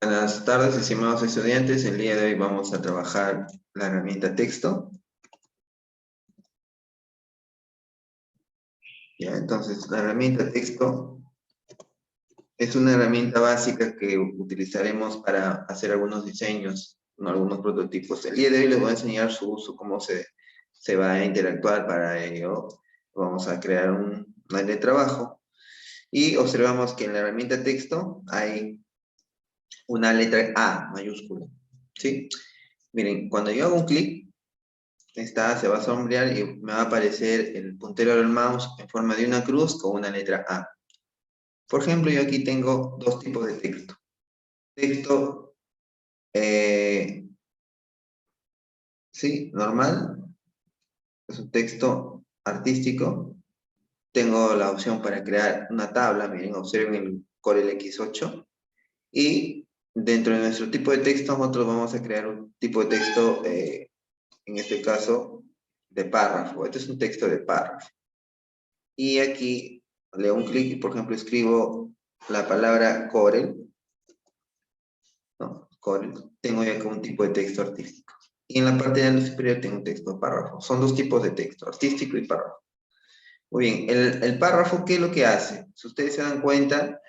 Buenas tardes, estimados estudiantes. El día de hoy vamos a trabajar la herramienta texto. Ya, entonces, la herramienta texto es una herramienta básica que utilizaremos para hacer algunos diseños, algunos prototipos. El día de hoy les voy a enseñar su uso, cómo se va a interactuar para ello. Vamos a crear una área de trabajo y observamos que en la herramienta texto hay una letra A mayúscula, ¿sí? Miren, cuando yo hago un clic, se va a sombrear y me va a aparecer el puntero del mouse en forma de una cruz con una letra A. Por ejemplo, yo aquí tengo dos tipos de texto. Texto, sí, normal, es un texto artístico. Tengo la opción para crear una tabla, miren, observen el Corel X8. Y dentro de nuestro tipo de texto, nosotros vamos a crear un tipo de texto, en este caso, de párrafo. Este es un texto de párrafo. Y aquí le doy un clic y, por ejemplo, escribo la palabra Corel, ¿no? Corel. Tengo ya como un tipo de texto artístico. Y en la parte de superior tengo un texto de párrafo. Son dos tipos de texto, artístico y párrafo. Muy bien, el párrafo, ¿qué es lo que hace? Si ustedes se dan cuenta,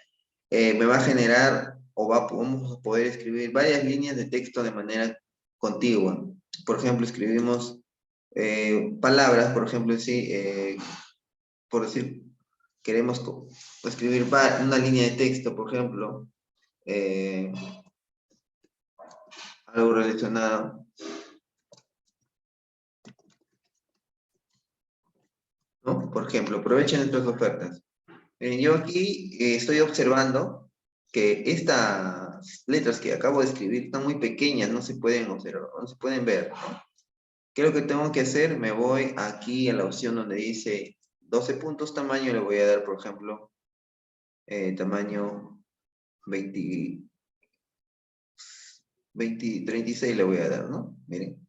me va a generar vamos a poder escribir varias líneas de texto de manera contigua. Por ejemplo, escribimos palabras, por ejemplo, sí, por decir, queremos escribir una línea de texto, por ejemplo, eh, algo relacionado, ¿no? Por ejemplo, aprovechen nuestras ofertas. Yo aquí estoy observando que estas letras que acabo de escribir están muy pequeñas, no se pueden observar, no se pueden ver, ¿no? ¿Qué es lo que tengo que hacer? Me voy aquí a la opción donde dice 12 puntos tamaño, le voy a dar, por ejemplo, tamaño 20, 36 le voy a dar, ¿no? Miren.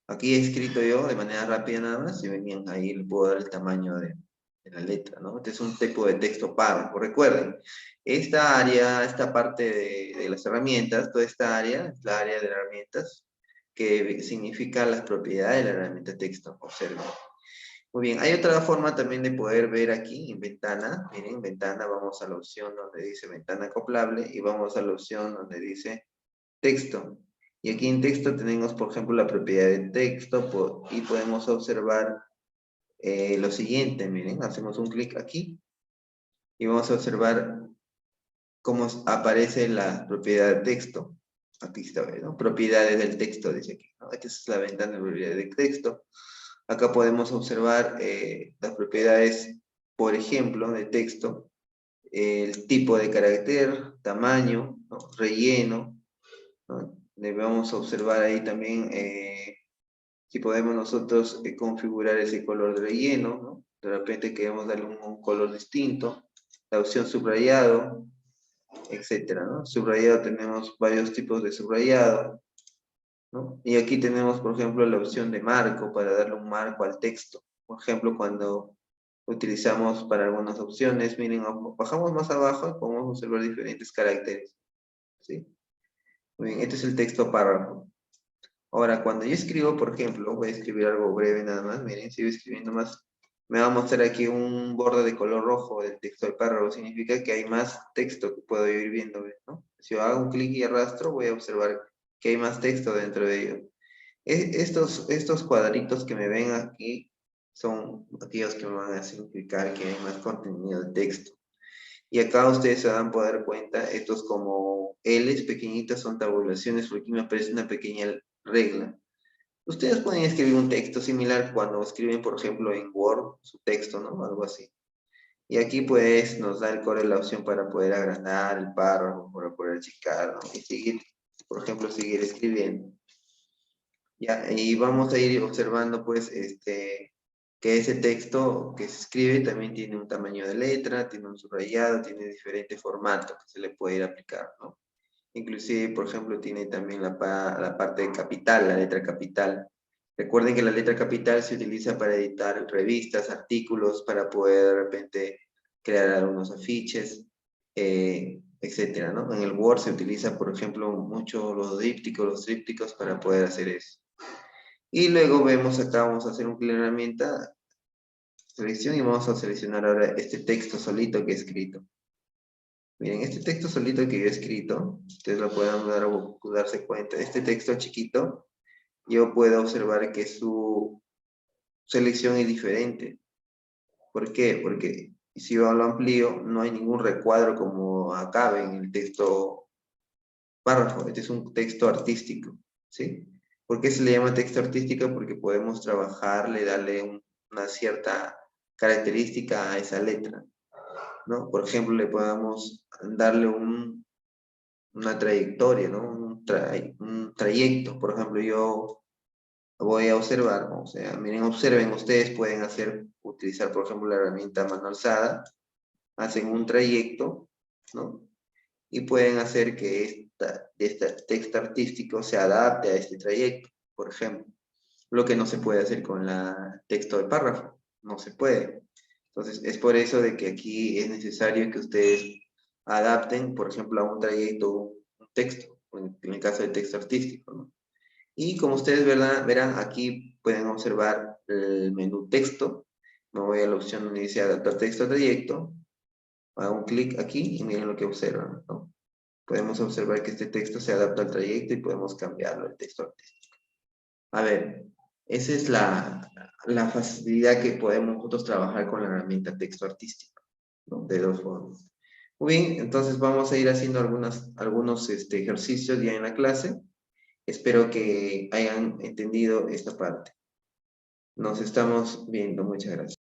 Aquí he escrito yo de manera rápida nada más, si venían ahí le puedo dar el tamaño de la letra, ¿no? Este es un tipo de texto párrafo. Recuerden, esta área, esta parte de las herramientas, toda esta área, es la área de las herramientas, que significa las propiedades de la herramienta texto. Observen. Muy bien, hay otra forma también de poder ver aquí en ventana. Miren, en ventana vamos a la opción donde dice ventana acoplable y vamos a la opción donde dice texto. Y aquí en texto tenemos, por ejemplo, la propiedad de texto y podemos observar lo siguiente. Miren, hacemos un clic aquí y vamos a observar cómo aparece la propiedad de texto. Aquí está, ¿no? Propiedades del texto, dice aquí, ¿no? Esta es la ventana de propiedades de texto. Acá podemos observar las propiedades, por ejemplo, de texto, el tipo de carácter, tamaño, ¿no? Relleno, ¿no? Debemos observar ahí también si podemos nosotros configurar ese color de relleno, ¿no? De repente queremos darle un color distinto, la opción subrayado, etcétera, ¿no? Subrayado, tenemos varios tipos de subrayado, ¿no? Y aquí tenemos, por ejemplo, la opción de marco para darle un marco al texto. Por ejemplo, cuando utilizamos para algunas opciones, miren, bajamos más abajo y podemos observar diferentes caracteres, ¿sí? Muy bien, este es el texto párrafo. Ahora, cuando yo escribo, por ejemplo, voy a escribir algo breve nada más, miren, sigo escribiendo más, me va a mostrar aquí un borde de color rojo del texto del párrafo, significa que hay más texto que puedo ir viendo, ¿no? Si yo hago un clic y arrastro, voy a observar que hay más texto dentro de ello. Estos cuadritos que me ven aquí son aquellos que me van a significar que hay más contenido de texto. Y acá ustedes se van a poder dar cuenta, estos como L's pequeñitas son tabulaciones porque aquí me aparece una pequeña regla. Ustedes pueden escribir un texto similar cuando escriben, por ejemplo, en Word, su texto, ¿no? Algo así. Y aquí pues nos da el core la opción para poder agrandar el párrafo, para poder achicar, ¿no? Y seguir, por ejemplo, seguir escribiendo. Ya, y vamos a ir observando pues que ese texto que se escribe también tiene un tamaño de letra, tiene un subrayado, tiene diferentes formatos que se le puede ir a aplicar, ¿no? Inclusive, por ejemplo, tiene también la parte de capital, la letra capital. Recuerden que la letra capital se utiliza para editar revistas, artículos, para poder de repente crear algunos afiches. etcétera, ¿no? En el Word se utiliza, por ejemplo, mucho los trípticos para poder hacer eso. Y luego vemos acá, vamos a hacer un clic en la herramienta, selección, y vamos a seleccionar ahora este texto solito que he escrito. Miren, este texto solito que yo he escrito, ustedes lo pueden darse cuenta, este texto chiquito, yo puedo observar que su selección es diferente. ¿Por qué? Porque si yo lo amplío, no hay ningún recuadro como acá en el texto párrafo. Este es un texto artístico, ¿sí? ¿Por qué se le llama texto artístico? Porque podemos trabajarle, darle una cierta característica a esa letra, ¿no? Por ejemplo, le podemos darle una trayectoria, ¿no? Un trayecto. Por ejemplo, yo voy a observar, ¿no? O sea, miren, observen, ustedes pueden utilizar, por ejemplo, la herramienta mano alzada, hacen un trayecto, ¿no? Y pueden hacer que este texto artístico se adapte a este trayecto, por ejemplo. Lo que no se puede hacer con la texto de párrafo, no se puede. Entonces, es por eso de que aquí es necesario que ustedes adapten, por ejemplo, a un trayecto, un texto, en el caso del texto artístico, ¿no? Y como ustedes verán, aquí pueden observar el menú texto. Me voy a la opción donde dice adaptar texto a trayecto. Hago un clic aquí y miren lo que observan, ¿no? Podemos observar que este texto se adapta al trayecto y podemos cambiarlo al texto artístico. A ver, esa es la facilidad que podemos nosotros trabajar con la herramienta texto artístico, ¿no? De dos formas. Muy bien, entonces vamos a ir haciendo algunos ejercicios ya en la clase. Espero que hayan entendido esta parte. Nos estamos viendo. Muchas gracias.